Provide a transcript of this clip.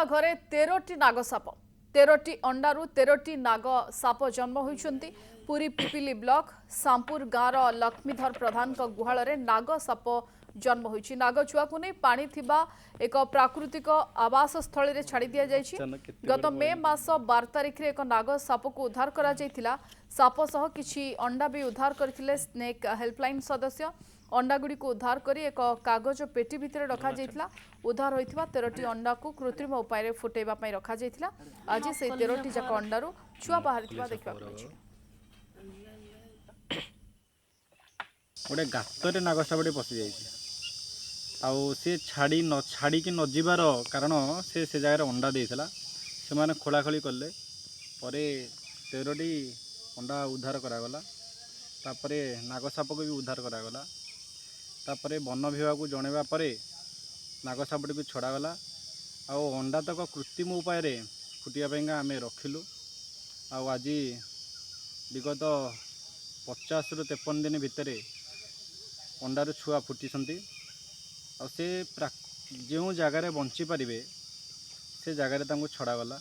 घरे 13टी नागसाप 13टी अंडारू 13टी नाग साप जन्म होइछन्ति। पुरी पिपिली ब्लॉक सामपुर गाँवर लक्ष्मीधर प्रधान गुहाल नाग साप जन्म होइछि। नाग छुआ को नहीं पानी थिबा एक प्राकृतिक आवास स्थल में छाड़ी दिया जाइछि। गत मे मास 12 तारिख रे एक नाग साप को उद्धार करा जायतिला। साप सह किछि अंडा भी उद्धार करथिले स्नेक हेल्पलाइन सदस्य। अंडागुड़ी को उद्धार करी एक कागज पेटी भितर रखा जायतिला। उद्धार होइथिबा 13टी अंडा को कृत्रिम उपाय रे फुटेबा पई रखा जायतिला। आज से 13टी जाक अंडारू छुआ बाहरिथिबा देखबा मिलुछि। गोटे गाତରେ नागसापटी पशि जाइए आउ सी छाड़ी न छाड़ी की न जीवार कारण से जगह अंडा देता से मैंने खोलाखोली कले 13टी अंडा उद्धार करागला। तापरे नागसाप को भी उद्धार करागला। तापरे वन विभाग को जनवा पर नागसापटी को छड़ागला। आउ अंडा तक कृत्रिम उपाय फुटापी आम रखिलु। आज विगत 50 ରୁ 53 दिन भितर अंडार छुआ फुटी से जो जगार बंची पारे से जगार छड़ागला।